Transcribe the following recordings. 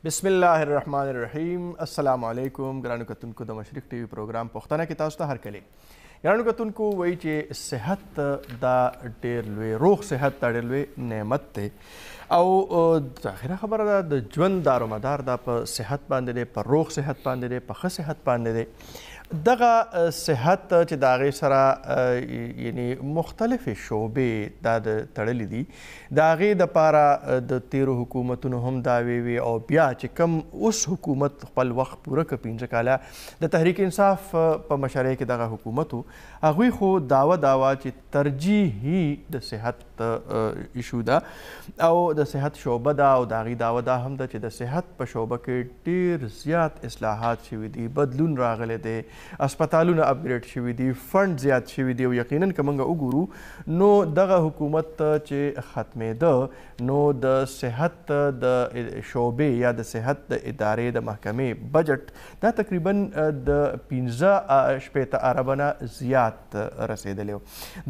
بسم الله الرحمن الرحیم. السلام علیکم ګرانو کتونکو د مشرق ټي وي پروګرام پښتنه کې تاسو ته هرکلی. ګرانو کتونکو وایي چې صحت دا ډېر لوی روغ صحت دا ډېر لوی نعمت دی او ظاهره خبره ده د ژوند دارومدار دا په صحت باندې دی، په روغ صحت باندې دی، په ښه صحت باندې دی. دغه صحت چې د هغې سره یعنی مختلفې شعبې دا د تړلې دي، د هغې دپاره د تیرو حکومتونو هم دعوې وي او بیا چې کوم اوس حکومت خپل وخت پوره کړ 15 کاله د تحریک انصاف په مشرۍ کې دغه حکومت و، هغوی خو دعوه چې ترجیحي د صحت ایشو ده او د صحت شعبه ده او د هغې دعوه دا هم ده چې د صحت په شعبه کې ډېر زیات اصلاحات شوي دي، بدلون راغلی دی، اسپتالونه اپګریډ شوي دي، فنډ زیات شوي دي او یقینا که موږ وګورو نو دغه حکومت چې ختمېده نو د صحت د شعبې یا د صحت د ادارې د محکمې بجټ دا تقریبا د 15 اربه نه زیات رسېدلی و.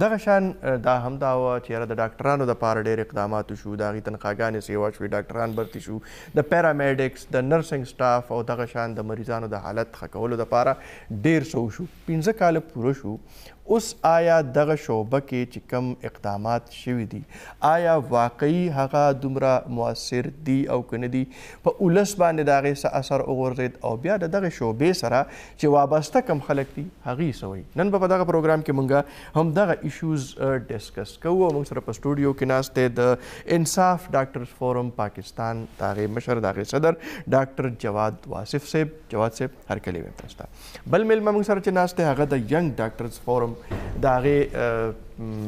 دغه شان دا هم دا وه چې یاره د ډاکټرانو دپاره ډېر اقدامات وشو، د هغې تنخواګانې سیوا شوې، ډاکټران برتي شو، د پیرامیډکس، د نرسنګ سټاف او دغه شان د مریضانو د حالت ښه کولو دپاره ډېر څه وشو. 15 کاله پوره شو. اوس آیا دغه شعبه کې چې کوم اقدامات شوي دي آیا واقعي هغه دومره مؤثر دي او که نه دي؟ په ولس باندې د هغې څه اثر وغورځېد او بیا د دغې شعبې سره چې وابسته کم خلک دي هغې څه وایي؟ نن به په دغه پروګرام کې موږ هم دغه ایشوز ډسکس کوو او موږ سره په سټوډیو کې ناست دی د انصاف ډاکټرز فورم پاکستان د هغې مشر، د هغې صدر ډاکټر جواد واصف صاحب. جواد صاحب هرکلی ویم تاسو ته. بل میلمه موږ سره چې ناست دی هغه د ینګ ډاکټرز فورم د هغې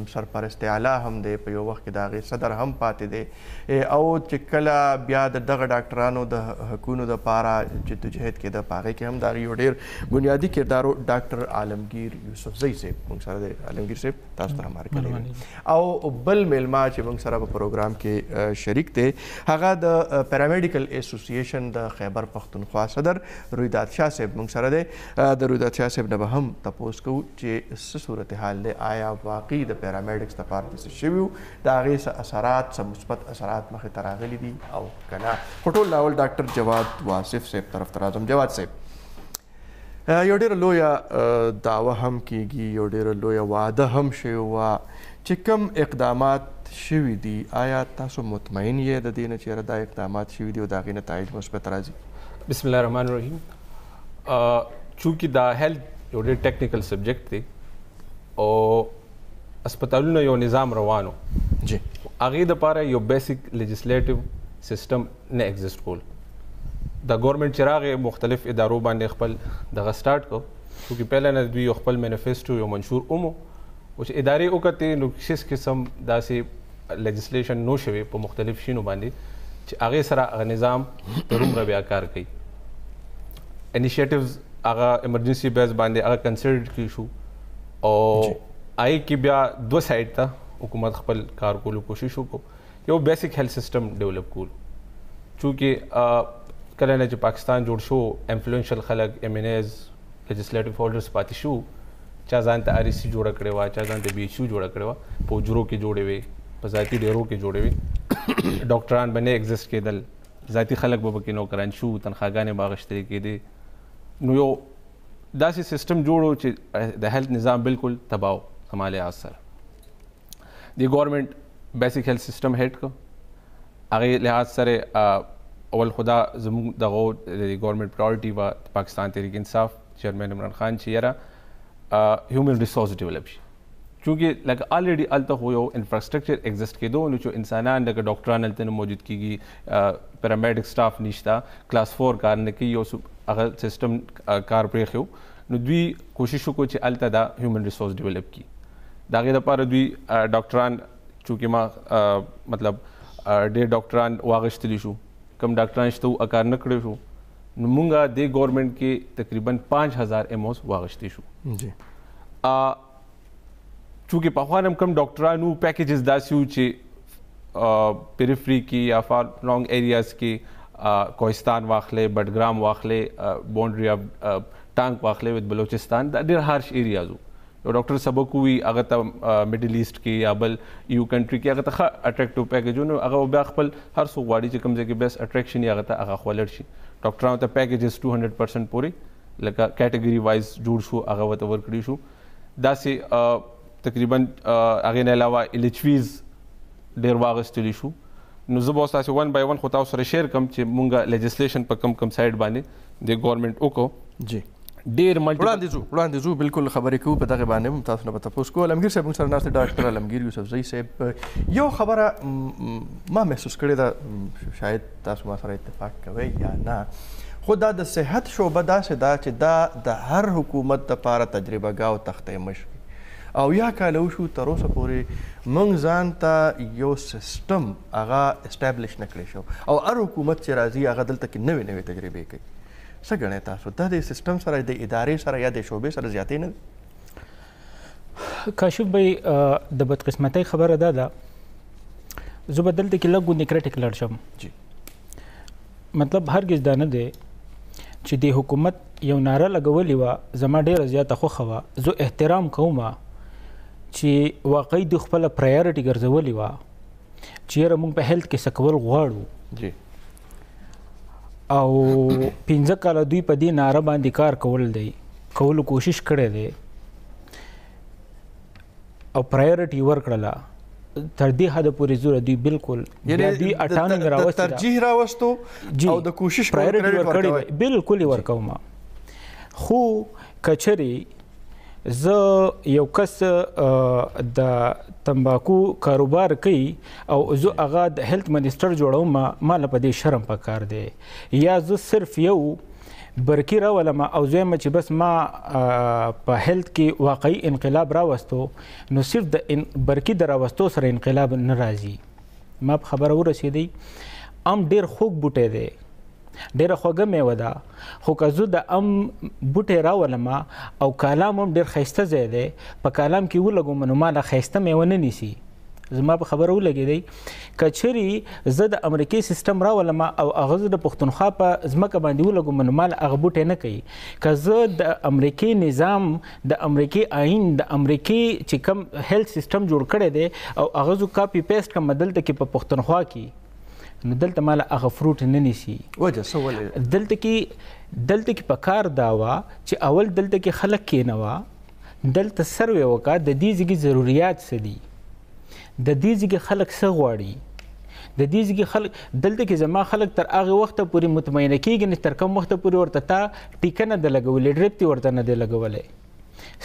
سرپرست اعلی هم دی، په یو وخت کې د هغې صدر هم پاتې دی او چې کله بیا د دغه ډاکټرانو د حقونو دپاره جدوجهد کېده په هغې کې هم د هغې یو ډېر بنیادي کردار ډاکټر عالمګیر یوسفزی صاحب موږ سره دی. عالمګیر صاحب تاسو ته هم هرکلی او بل میلمه چې موږ سره په پروګرام کې شریک دی هغه د پیرامیډیکل ایسوسییشن د خیبر پښتونخوا صدر رویداد شاه صاحب موږ سره دی. د رویداد شاه صاحب نه به هم تپوس کوو چې څه صورتحال دی، آیا واقعي د پیرامیډکس دپاره څه شوي وو، د هغې څه اثرات، څه مثبت اثرات مخې ته راغلي دي او که نه؟ خو ټول لاول ډاکټر جواد واصف صاحب طرف ته راځم. جواد صاحب، یو ډېره لویه دعوه هم کیږي، یو ډېره لویه وعده هم شوې وه چې کوم اقدامات شوي دي، آیا تاسو مطمئن یې د دې نه چې یاره دا اقدامات شوي دي او د هغې نتایج مثبت راځي؟ بسم الله الرحمن الرحیم. چونکې دا هیلث یو ډېر ټیکنیکل سبجیکټ دی او اسپتالونه یو نظام روانو جی هغې دپاره یو بیسک لیجسلیټیو سیسټم نه ایگزسټ کول. د گورنمنټ چې راغې مختلف ادارو باندې خپل دغه سټارټ کو، چونکې پهله نه دوی یو خپل مینیفیسټو یو منشور ومو او چې ادارې وکتې نو هېڅ قسم داسې لیجسلیشن نو شوی په مختلف شینو باندې چې هغې سره هغه نظام تر عمره بیا کار کوي. انیشیټیوز هغه ایمرجنسي بیس باندې هغه کنسیډر کړي شو او هغې کې بیا دوه سایډ ته حکومت خپل کار کولو کوشش وکړو. یو بیسک هیلث سیسټم ډیولپ کول، چونکې کله نه چې پاکستان جوړ شو انفلوئنشل خلک MNAs لیجسلیټیو هولډرز پاتې شو، چا ځان ته REC جوړه کړې وه، چا ځان ته BHU جوړه کړې وه، په حجرو کې جوړې وې، په ذاتي ډیرو کې جوړې وې، ډاکټران به نه ایگزسټ کېدل، ذاتي خلک به پکې نوکران شو، تنخواګانې به اخیستلې کېدې. نو یو داسې سیسټم جوړو چې د هیلث نظام بالکل تباہ زما لحاظ سره. د ګورنمنټ بیسک هیلث سیسټم هیډ کړ، هغې لحاظ سره اول خدا زموږ دغه د ګورنمنټ پرایورټي وه پاکستان تحریک انصاف چیرمین عمران خان چې یاره هیومن ریسورس ډیولپ شي، چونکې لکه آلریډي هلته خو یو انفراسټرکچر ایگزسټ کېدو نو چې انسانان لکه ډاکټران هلته نه موجود کېږي، پیرامیډیک سټاف نشته، کلاس 4 کار نه کوي، یو هغه سیسټم کار پرېښی نو دوی کوشش وکړو چې هلته دا هیومن ریسورس ډیولپ کړي. د هغې دپاره دوی ډاکټران، چونکې ما مطلب ډېر ډاکټران واغېشتلی شو، کم ډاکټران شته وو کار نه کړی شو، نو مونږ دې ګورنمنټ کې تقریبا 5000 MOs واغېشتی شو. چونکې پخوا هم کم ډاکټران وو، پیکیجز داسې وو چې پیریفري کې یا فار لانګ ایریاز کې کوهستان واخلې، بډګرام واخلې، باونډري اف ټانک واخلې وذ بلوچستان، دا ډېر هارش ایریاز وو. یو ډاکټر سبق وي هغه ته میډل ایسټ کې یا بل یو کنټری کې هغه ته ښه اټریکټیو پیکیجونه هغه بیا خپل هر څوک غواړي چې کوم ځای کې بیسټ اټریکشن یې هغه ته هغه خولړ شي. ډاکټرانو ته پیکیجز 200% پورې لکه کیټګوري وایز جوړ شو هغه ورته ورکړي شو. داسې تقریبا هغې نه علاوه ایلچویز ډېر واغستلی شو. نو زه به اوس تاسې ون بای ون خو تاسو سره شیر کړم چې مونږ لیجسلیشن په کم سایډ باندې د ګورنمنټ وکړو. جی ډېر وړاندې ځو بالکل خبرې کوو په دغه باندې هم تاسو نه به تپوس کوو. علمګیر صاحب موږ سره ناست دی ډاکټر علمګیر یوسفزۍ صاحب. یو خبره ما محسوس کړې ده شاید تاسو ما سره اتفاق کوئ یا نه، خو دا د صحت شعبه داسې ده چې دا د هر حکومت دپاره تجربه ګاه او تختې مشق او یا کاله وشو تر اوسه پورې موږ ځان ته یو سیسټم هغه اسټابلیش نه کړی شو او هر حکومت چې راځي هغه دلته کې نوې نوې تجربې کوي. څه ګڼئ تاسو دا د سیسټم سره د ادارې سره یا د شعبې سره زیاتې نه ده؟ کاشف بھائی د بدقسمتۍ خبره دا ده، زه به دلته کې لږ غوندې کریټیک لړ شم. جی مطلب هرګز دا نه دی چې د حکومت یو ناره لګولې وه زما ډېره زیاته خوښه وه، زه احترام کوم چې واقعي د خپله پرایورټي ګرځولې وه چې یاره موږ په هیلث کې څه کول غواړو. جی او 15 کاله دوی په دې ناره باندې کار کولو کوشش کړی دی او پرایورټي ورکړله تر دې حده پورې زوره دوی بالکل دوی اټانومي راوستې ده، ترجیح راوستو او د کوشش پرایورټي ورکړی بالکل یې ورکوم. خو کچرې زه یو کس د تمباکو کاروبار کوي او زه هغه د هیلث منسټر جوړوم، ما له په دې شرم پکار دی. یا زه صرف یو برقي راولم او زه چې بس ما په هیلث کې واقعي انقلاب راوستو، نو صرف د برقي د راوستو سره انقلاب نه راځي. ما په خبره ورسېدی ډېر خوږ بوټی دی، ډېره خوږه میوه ده، خو که زه د بوټی راولم او کالام هم ډېر ښایسته ځای دی، په کالام کې ولګوم نو ما له ښایسته میوه نه نیسي. زما په خبره ولګېدی که چیرې زه د امریکې سیسټم راولم او هغه زه د پښتونخوا په ځمکه باندې ولګوم نو ما له هغه بوټی نه کوي. که زه د امریکې نظام، د امریکې آئین، د امریکې چې کوم هیلث سیسټم جوړ کړی دی او هغه زه کاپي پیسټ کړم دلته کې په پښتونخوا کې، نو دلته مال هغه فروټ نه نیسي. وجه څه ولې؟ دلته کې په کار دا وه چې اول دلته کې خلک کېنوه، دلته سروې وکړه د دې ځای ضروریات څه دي، د دې ځای خلک څه غواړي، د دې ځای خلک دلته کې زما خلک تر هغه وخته پورې مطمئنه کېږي نه تر کوم وخته پورې ورته تا ټیکه نه ده لګولې، ډریپ دې ورته نه دی لګولی،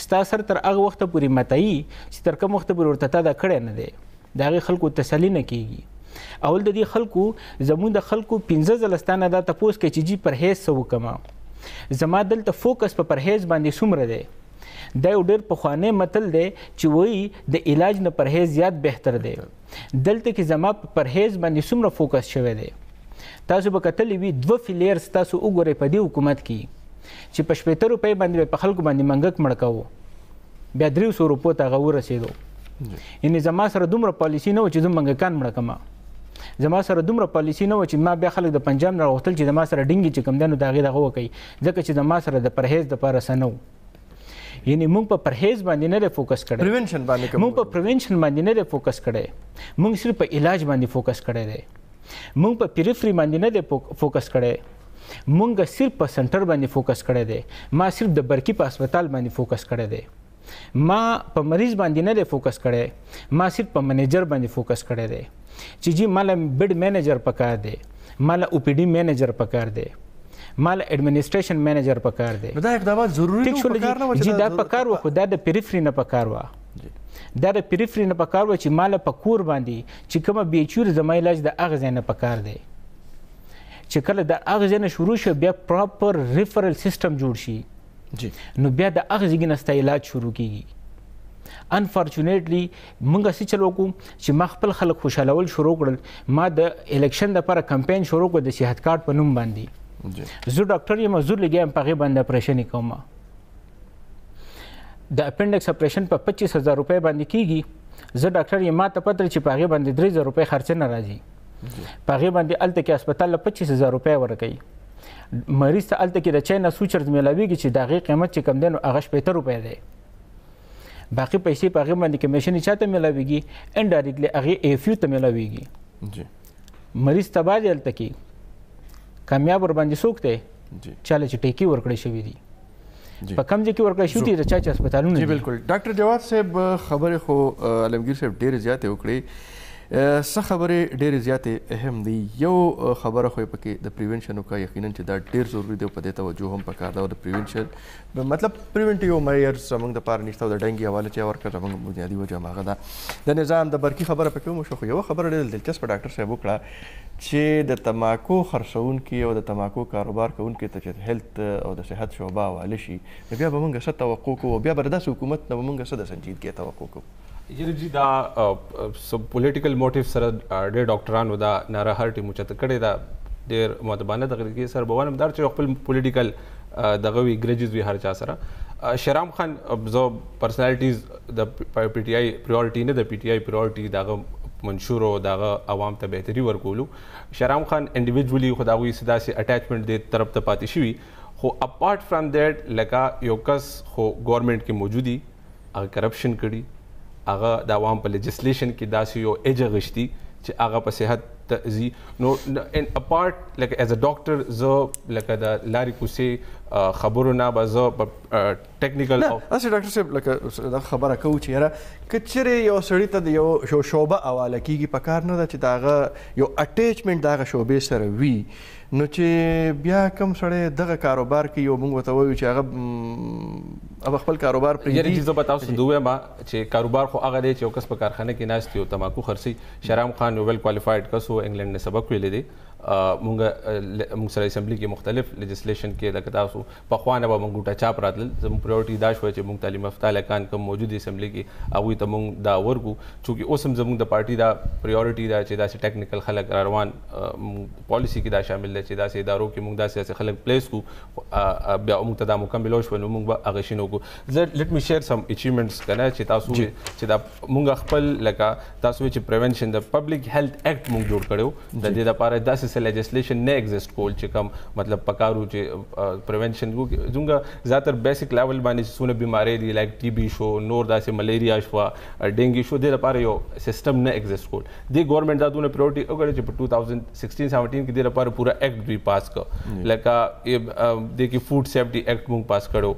ستا سر تر هغه وخته پورې متعي چې تر کوم وخته پورې ورته تا دا کړی نه دی. د هغې خلکو تسلي نه کېږي. اول د دې خلکو زموږ د خلکو 15 ځله ستانه دا تپوس کوي چې جی پرهیز څه وکړم. زما دلته فوکس په پرهیز باندې څومره دی؟ دا یو ډېر پخوانی متل دی چې وایي د علاج نه پرهیز زیات بهتر دی. دلته کې زما په پرهیز باندې څومره فوکس شوی دی؟ تاسو به کتلی وي 2 فلیرز تاسو وګورئ په دې حکومت کې چې په 70 روپۍ باندې په خلکو باندې منګک مړ کوو، بیا 300 روپو ته هغه ورسېدو. یعنې زما سره دومره پالیسي نه و چې زه منګکان مړه کړم، زما سره دومره پالیسي نه و چې ما بیا خلک د پنجاب نه راغوښتل چې زما سره ډینګي چې کوم دی نو د هغې دغه وکوي، ځکه چې زما سره د پرهیز دپاره څه نه و. یعنې موږ په پرهیز باندې نه دی فوکس کړی، موږ په پریونشن باندې نه دی فوکس کړی، موږ صرف په علاج باندې فوکس کړی دی. موږ په پیریفري باندې نه دی فوکس کړی، موږ صرف په سنټر باندې فوکس کړی دی. ما صرف د برقي په هسپتال باندې فوکس کړی دی، ما په مریض باندې نه دی فوکس کړی، ما صرف په منیجر باندې فوکس کړی دی چې جی مالا بیډ مینیجر پکار دی، مالا او پی ډي مینیجر پکار دی، مالا ایڈمنسټریشن مینیجر پکار دی. دا اقدامات ضروري دي پکار نه و چې دا پکار و، خو دا د پیریفري نه پکار و، دا د پیریفري نه پکار و چې مالا په کور باندې چې کومه بی ایچ یو زما علاج د هغه ځای نه پکار دی. چې کله د هغه ځای نه شروع شو بیا پراپر ریفرل سیسټم جوړ شي، نو بیا د هغه ځای نه ستا علاج شروع کېږي. انفارچونیټلی موږ څه چل وکړو چې ما خپل خلک خوشحالول شروع کړل. ما د الیکشن دپاره کمپین شروع کړ د صحت کارت په نوم باندې. زه ډاکټر یم، زه لګیا یم په هغې باندې اپریشن یې کوم. د اپنډکس اپریشن په 25,000 روپۍ باندې کېږي. زه ډاکټر یم، ما ته پته چې په هغې باندې 3,000 روپۍ خرچه نه راځي. په هغې باندې هلته کې هسپتال له 25,000 روپۍ ورکوي. مریض ته هلته کې د چای نه سوچرز میلاویږي چې د هغې قیمت چې کم دی نو هغه 80 روپۍ دی. باقي پیسې په هغې باندې کمیشن چاته میلاویږي انډایرکټلی هغې ایف یو ته میلاویږي مریض تباه دی هلته کې کامیاب ورباندې څوک دی چاله چې ټیکې ورکړی شوي دي په کم ځای کې ورکړی شوي دي د چا چې هسپتالونه جی بالکل ډاکټر جواد صاحب خبرې خو عالمگیر صاحب ډېرې زیاتې وکړې څه خبرې ډېرې زیاتې اهم دي یو خبره خو یې پکې د پریونشن وکړه یقینا چې دا ډېر ضروري دی او په دې توجه هم پکار ده او د پریونشن مطلب پریونټیو میئرز زموږ دپاره نشته او د ډنګي حواله چې ورکړه زموږ بنیادي وجه هماغه ده د نظام د برقي خبره پکې هم وشوه خو یوه خبره ډېره دلچسپه ډاکټر صاحب وکړه چې د تماکو خرڅونکي او د تماکو کاروبار کوونکي ته چې هیلت او د صحت شعبه حواله شي نو بیا به موږ څه توقع کوو بیا به د داسې حکومت نه به موږ څه د سنجیدګۍ توقع کوو یعنی جی دا پولیټیکل موټیو سره ډېر ډاکټرانو دا ناره هر ټیم اوچته کړې ده ډېر مؤدبانه دغه کې سره به وایم دا چې خپل پولیټیکل دغه وي ګریجز وي هر چا سره شهرام خان زه پرسنالټیز د پی ټی آی پریورټي نه د پی ټی آی پریورټي دغه منشور او دغه عوام ته بهتري ورکولو شهرام خان انډیویجولی خو د هغوی څه داسې اټیچمنټ دې طرف ته پاتې شوي خو اپارټ فرام دیټ لکه یو کس خو گورنمنٹ کې موجودي هغه کرپشن کړي هغه د عوام په لیجسلیشن کې داسې یو ایجه غشتي چې هغه په صحت ته ځي نو ان اپارټ لکه ایز ا ډاکټر زه لکه د لارې کوڅې خبرو نه به زه په ټیکنیکل اسې ډاکټر صاحب لکه دا خبره کوو چې یاره که چیرې یو سړي ته د یو شعبه حواله کېږي په کار نه ده چې د هغه یو اټیچمنټ د هغه شعبې سره وي نو چې بیا کوم سړی دغه کاروبار کې یو موږ ورته وایو چې هغه خپل کاروبار پرېږدي یعنې زه به تاسو ته ووایم چې کاروبار خو هغه دی چې یو کس په کارخانه کې ناست وي او تماکو خرڅوي شهرام خان یو ویل کوالیفاید کس و انګلینډ نه سبق ویلی دی موږ سره اسمبلی کې مختلف لیجسلیشن کې لکه تاسو پخوا نه به موږ ګوټه چاپ راتلل زموږ پریورټي دا شوه چې موږ تعلیم یافته هلکان کوم موجود اسمبلی کې هغوی ته موږ دا ورکو چونکې اوس هم زموږ د پارټي دا پریورټي ده چې داسې ټیکنیکل خلک را روان پالیسي کې دا شامل دی چې داسې ادارو کې موږ داسې خلک پلیس کړو بیا موږ ته دا مکمل وشوه نو موږ به هغه شی نه وکړو زه لیټ می شیر سم اچیومنټس که نه چې تاسو چې دا موږ خپل لکه تاسو چې پریونشن د پبلک هیلث ایکټ موږ جوړ کړی د دې لپاره داسې لیجسلیشن نه ایگزیسټ کول چې کوم مطلب پکارو چې پریونشن زموږ زیاتر بیسک لیول باندې چې څونه بیمارۍ دي لایک ټي بي شو نور داسې ملیریا شوه ډینګي شو دې لپاره یو سیسټم نه ایگزیسټ کول دې ګورنمنټ دا دونه پریورټي وکړه چې په 2016-17 کې دې لپاره پورا ایکټ دوی پاس کړ لکه دې کې فوډ سیفټي ایکټ موږ پاس کړو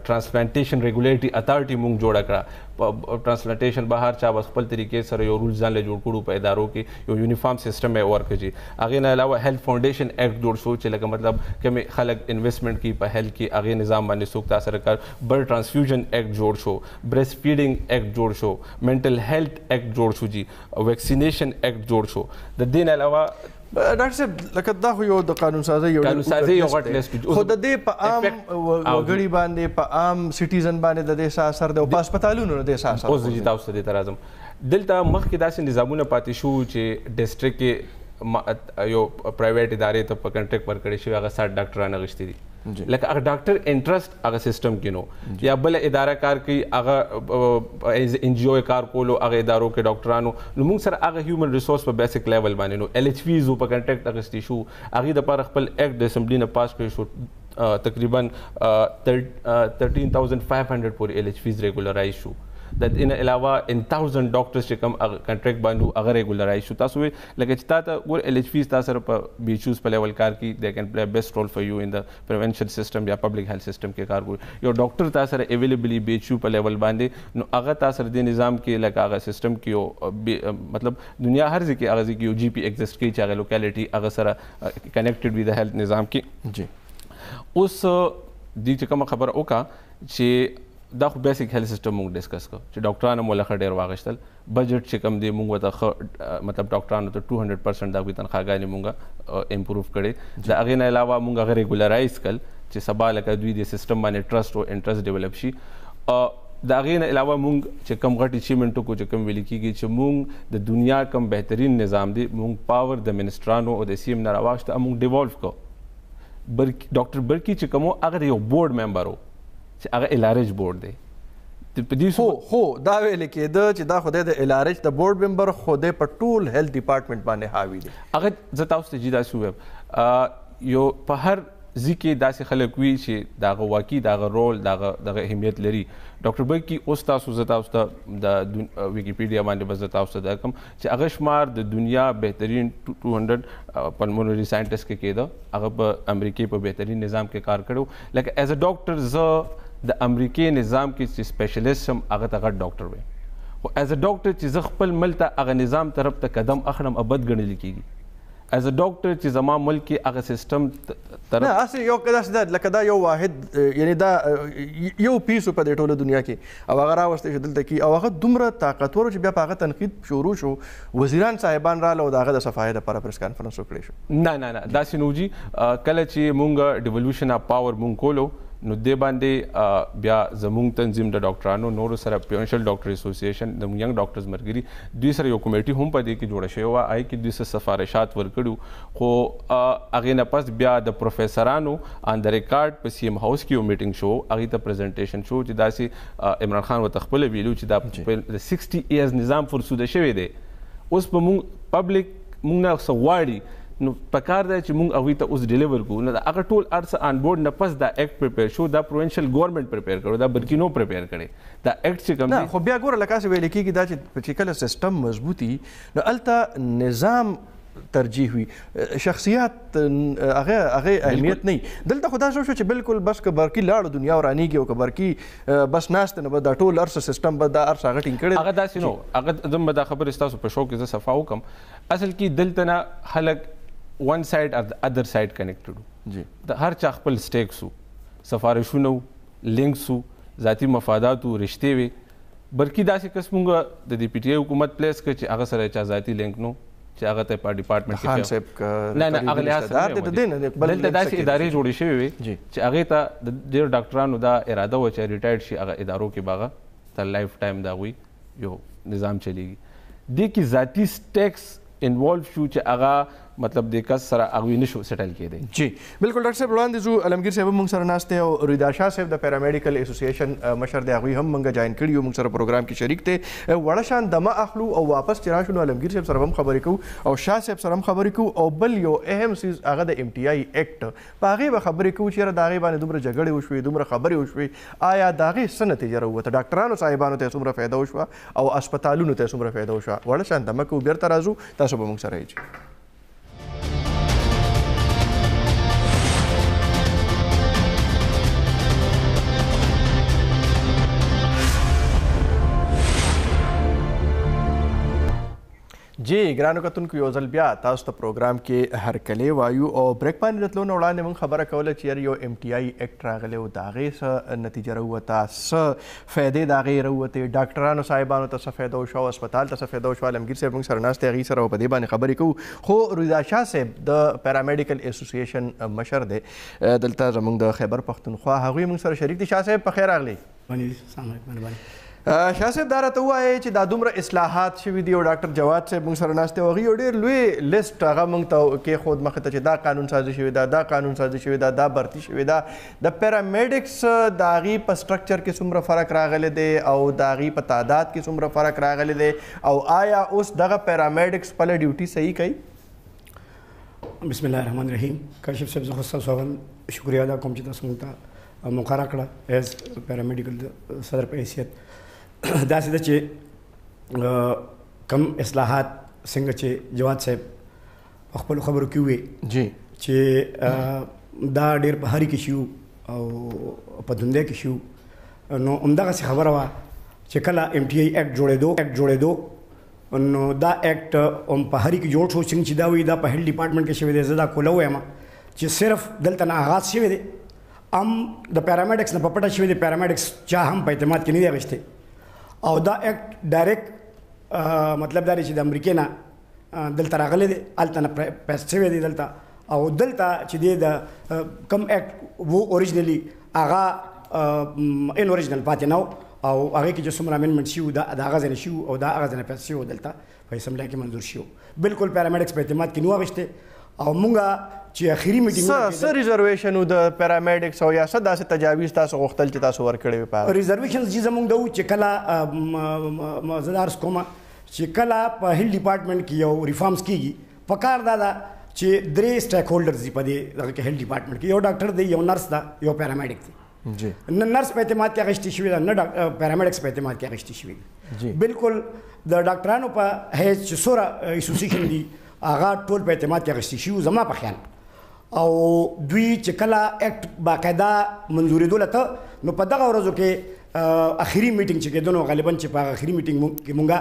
ټرانسپلانټیشن ریګولیټري اتھارټي موږ جوړه کړه ټرانسپلانټیشن به هر چا بس خپل طریقې سره یو رول ځان له جوړ کړو په ادارو کې یو یونیفارم سیسټم یې ورکړي چې هغې نه علاوه هیلث فاؤنډیشن ایکټ جوړ شو چې لکه مطلب کومې خلک انویسټمنټ کوي په هیلث کې هغې نظام باندې څوک تا سره کار بلډ ټرانسفیوژن ایکټ جوړ شو بریسټ فیډنګ ایکټ جوړ شو منټل هیلث ایکټ جوړ شو جی ویکسینیشن ایکټ جوړ شو د دې نه علاوه ډاکټر صاحب لکه دا خو یو د قانون سازۍ یو غټ لیست خو د دې په عام وګړي باندې په عام سټیزن باندې د دې څه اثر دی او په هسپتالونو د دې څه اثر اوس زه تاسو ته دې ته راځم دلته مخکې داسې نظامونه پاتې شو چې ډسټرکټ کې یو پرایویټ ادارې ته په کنټریکټ ورکړی شوي هغه 60 ډاکټران اخیستي دي لکه هغه ډاکټر انټرسټ هغه سیسټم کې نو یا بل اداره کار کوي هغه ایز ان جی او کار کولو هغه ادارو کې ډاکټرانو نو موږ سره هغه هیومن ریسورس په بیسک لیول باندې نو ایل ایچ ویز په کنټریکټ اخیستي شو هغې دپاره خپل ایکټ د اسمبلی نه پاس کړی شو تقریبا 13,500 پورې ایل ایچ ویز ریګولرایز شو د دې نه علاوه 1000 ډاکټرز چې کوم کنټریکټ باندې هغه ریګولرایز شو تاسو لکه چې تا ته ګور ایل ایچ ویز تا سره په بی ایچ یوز په لیول کار کوي دے کین پلی بیسټ رول فار یو ان د پریونشن سیسټم یا پبلک هیلث سیسټم کې کار کوي یو ډاکټر تا سره اویلیبلی بی ایچ یو په لیول باندې نو هغه تا سره د نظام کې لکه هغه سیسټم کې یو مطلب دنیا هر ځای کې هغه ځای کې یو جی پی ایگزیسټ کوي چې هغه لوکیلیټي هغه سره کنیکټډ وي د هیلث نظام کې جی اوس دې چې کومه خبره وکړه چې دا خو بیسک هیلث سیسټم موږ ډسکس کړو چې ډاکټرانو مو لخوا ډېر واغشتل بجټ چې کم دی موږ ته مطلب ډاکټرانو ته 200% د هغوی تنخواګانې موږ امپروو کړې د هغې نه علاوه موږ هغه ریګولرایز کړل چې سبا لکه دوی د سیسټم باندې ټرسټ او انټرسټ ډیولپ شي د هغې نه علاوه موږ چې کم غټ اچیومنټ وکړو چې کم ویل کېږي چې موږ د دنیا کم بهترین نظام دی موږ پاور د منسټرانو او د سی ایم نه راواخیسته موږ ډیوالو کړو ډاکټر برکي چې کوم هغه د یو بورډ ممبر و چې هغه الارج بورډ دی خو دا ویل کېده چې دا خدای د الارج د بورډ ممبر خدای په ټول هیلث ډپارټمنټ باندې حاوي دی هغه زه تاسو ته جدا شو یو په هر ځکه داسې خلک وي چې دغه واقعي دغه رول دغه اهمیت لري. ډاکټر بکی اوس تاسو زه تاسو ته د ویکیپیډیا باندې به زه تاسو ته درکړم چې هغه شمار د دنیا بهترین 200 پلمونري ساینټسټ کې کېده. هغه په امریکې په بهترین نظام کې کار کړو. لکه ایز ا ډاکټر زه د امریکې نظام کې چې سپیشلیست هم هغه ته غټ ډاکټر ویم. خو ایز ا ډاکټر چې زه خپل ملک ته هغه نظام طرف ته قدم اخلم ابد ګڼل کېږي. ایز ا ډاکټر چې زما ملک کې هغه سیستم طرف نه اصل یو کدا لکه دا یو واحد یعنی دا یو پیس په دې ټوله دنیا کې او هغه راوستې چې دلته کې او هغه دومره طاقتور چې بیا په هغه تنقید شروع شو. وزیران صاحبان رااله او د هغه د صفایي لپاره پریس کانفرنس وکړی شو. نه داسې نو جي کله چې مونږ ډیولوشن اف پاور مونږ کولو نو دې باندې بیا زموږ تنظیم د ډاکټرانو نورو سره پروینشل ډاکټر اسوسییشن د ینګ ډاکټرز مرګري دوی سره یو کمیټي هم په دې کې جوړه شوې وه. آی کې دوی څه سفارشات ورکړو خو هغې نه پس بیا د پروفیسرانو آن د ریکارډ په سی ایم هاوس کې یو میټینګ شو. هغې ته پریزنټیشن شو چې داسې عمران خان ورته خپله ویلو چې دا د 60 ایرز نظام فرسوده شوی دی. اوس په مونږ پبلک مونږ نه څه غواړي نو پکار دی چې مونږ هغوی ته اوس ډیلیور کړو. نو هغه ټول ارڅ آن بورډ نه پس دا ایکټ پریپیر شو. دا پروینشل ګورنمنټ پریپیر کړو. دا برکینو پریپیر کړی. دا ایکټ چې کوم دی خو بیا ګوره لکه څه ویل کېږي دا چې کله سیستم مضبوطي نو هلته نظام ترجیح وي شخصیات هغه اهمیت نه. دلته خدا شو چې بالکل بس که برقي لاړو دنیا ورانیږي او که برقي بس ناست نه به دا ټول ارڅ سیستم به دا ارڅ هغه ټینګ کړی. هغه داسې نو هغه زه به دا خبرې ستاسو په شو کې زه صفا وکړم. اصل کې دلته نه خلک ون سایډ اور د ادر سایډ کنیکټډ وو. د هر چا خپل سټیکس وو، سفارشونه وو، لینکس وو، ذاتي مفادات وو، رشتې وې. برقي داسې کس مونږ د دې پی ټي آی حکومت پلیس کړ چې هغه سره چا ذاتي لینک نو چې هغه ته په ډپارټمنټ کې خان صاحب نه هغه لحاظ سره دلته داسې ادارې جوړې شوې وې چې هغې ته د ډېر ډاکټرانو دا اراده وه چې ریټایرډ شي هغه ادارو کې به هغه تر لایف ټایم د هغوی یو نظام چلیږي. دې کې ذاتي سټیکس انوالو شو چې هغه مطلب د کس سره هغوی نشو سیټل کېدی. جی بالکل ډاکټر صاحب وړاندې ځو. علمګیر صاحب موږ سره ناست دی او رویدا شاه صاحب د پیرامیډیکل اسوسییشن مشر دی هغوی هم موږ جاین کړي یو موږ سره پروګرام کې شریک دی. وړه شان دمه اخلو او واپس چې راشو نو علمګیر صاحب سره هم خبرې کوو او شاه صاحب سره هم خبرې کوو او بل یو اهم څیز هغه د ام ټي آی ایکټ په هغې به خبرې کوو چې یاره د هغې باندې دومره جګړې وشوې دومره خبرې وشوې آیا د هغې څه نتیجه راووته ډاکټرانو صاحبانو ته څومره فایده وشوه او هسپتالونو ته څومره فایده وشوه. وړه شان دمه کوو بیرته راځو تاسو به موږ سره یې. جی ګرانو کتونکو یو ځل بیا تاسو ته پروګرام کې هرکلی وایو او بریک باندې راتلو نه وړاندې موږ خبره کوله چې یو ام ټي آی ایکټ راغلی او د هغې څه نتیجه راووته څه فایدې د هغې راووتې ډاکټرانو صاحبانو ته څه فایده وشوه او هسپتال ته څه فایده وشوه. علمګیر صاحب موږ سره ناست دی هغې سره په دې باندې خبرې کوو. خو رویدا شاه صاحب د پیرامیډیکل اسوسییشن مشر دی دلته زموږ د خیبر پښتونخوا هغوی موږ سره شریک دي. شاه صاحب په خیر راغلی. شاه صاحب دا راته ووایئ چې دا دومره اصلاحات شوي دي او ډاکټر جواد صاحب موږ سره ناست دی او هغوی یو ډېر لوی لیسټ هغه موږ ته کېښود مخې ته چې دا قانون سازي شوې ده دا قانون سازي شوې ده دا برتي شوې ده. د پیرامیډکس د هغې په سټرکچر کې څومره فرق راغلی دی او د هغې په تعداد کې څومره فرق راغلی دی او آیا اوس دغه پیرامیډکس خپله ډیوټي صحیح کوي؟ بسم الله الرحمن الرحیم. کاشف صاحب زه خو ستاسو اول شکریه ادا کوم چې تاسو موږ ته موقع راکړه ایز پیرامیډیکل صدر په حیثیت. داسې ده چې کم اصلاحات څنګه چې جواد صاحب په خپلو خبرو کې وویل چې دا ډېر په هري کې شو او په دنیا کې شو نو همدغسې خبره وه چې کله ام ټي آی ایکټ جوړېدو نو دا ایکټ هم په هري کې جوړ شو څنګه چې دا وایي دا په هیلث ډپارټمنټ کې شوی دی. زه دا کوله وایم چې صرف دلته نه آغاز شوی دی هم د پیرامیډکس نه په پټه شوی دی. پیرامیډکس چا هم په اعتماد کې نه دی اخیستی او دا ایکټ ډایرکټ مطلب دا دی چې د امریکې نه دلته راغلی دی هلته نه پیس شوی دی دلته او دلته چې دی د کم ایکټ وو اوریجنلي هغه ان اوریجنل پاتې نه او هغې کې چې څومره امینډمنټ شي د هغه ځای نه شي او د هغه ځای نه پیس شي دلته په اسمبلی کې منظور شي. بالکل پیرامیډکس په اعتماد کې نه اخیستی او مونږه چې اخري میټینګ څه ریزرویشن و د پیرامیډکس او یا څه داسې تجاویز تاسو غوښتل چې تاسو ورکړی وي؟ په ریزرویشنز چې زمونږ د و چې کله زه دا عرض کومه چې کله په هیلث ډپارټمنټ کې یو ریفارمز کېږي پکار دا ده چې 3 سټیک هولډرز دي په دې دغه کې هیلث ډپارټمنټ کې. یو ډاکټر دی، یو نرس ده، یو پیرامیډیک دی. جی نه نرس په اعتماد کې اخیستې شوې ده، نه پیرامیډکس په اعتماد کې اخیستې شوې ده. جی بالکل د ډاکټرانو په حیث چې څوره اسوسییشن دي هغه ټول په اعتماد کې اخیستې شوي زما په خیال. او دوی چې کله اکټ باقاعده منظورېدو لته نو په دغه ورځو کې اخري میټینګ چې کېدو نو غالبا چې په اخري میټینګ کې مونږه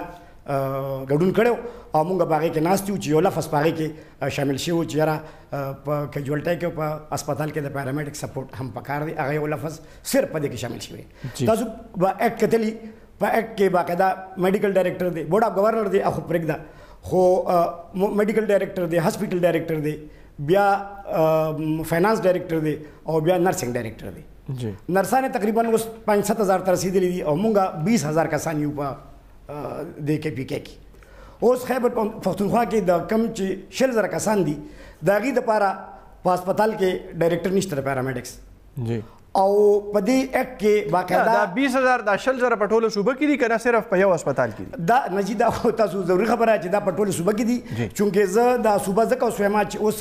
ګډون کړو او مونږ په هغې کې ناست یو چې یو لفظ په هغې کې شامل شوی و چې یاره په کیجوالټۍ کې په اسپتال کې د پیرامیډیک سپورټ هم پکار دی. هغه یو لفظ صرف په دې کې شامل شوی. تاسو په اکټ کتلي، په اکټ کې باقاعده میډیکل ډایرکټر دی، بورډ اف گورنر دی، خو پرېږده خو میډیکل ډایرکټر دی، هاسپیټل ډایرکټر دی، بیا فاینانس ډایرکټر دی او بیا نرسنګ ډایرکټر دی. نرسانې تقریبا اوس 5-7 هزار ته رسېدلي دي او مونږ 20,000 کسان یو په د کې پی کې کې. اوس خیبر پښتونخوا کې د کم چې 60,000 کسان دي د هغې دپاره په هسپتال کې ډایرکټر نشته د پیرامیډکس. جی او په دې اکټ کې باقاعده دا 20,000 دا 60,000 په ټوله صوبه کې دي که نه صرف په یو هسپتال کې دي؟ دا نجی دا خو تاسو ضروري خبره چې دا په ټوله صوبه کې دي. چونکې زه دا صوبه ځکه اوسویم چې اوس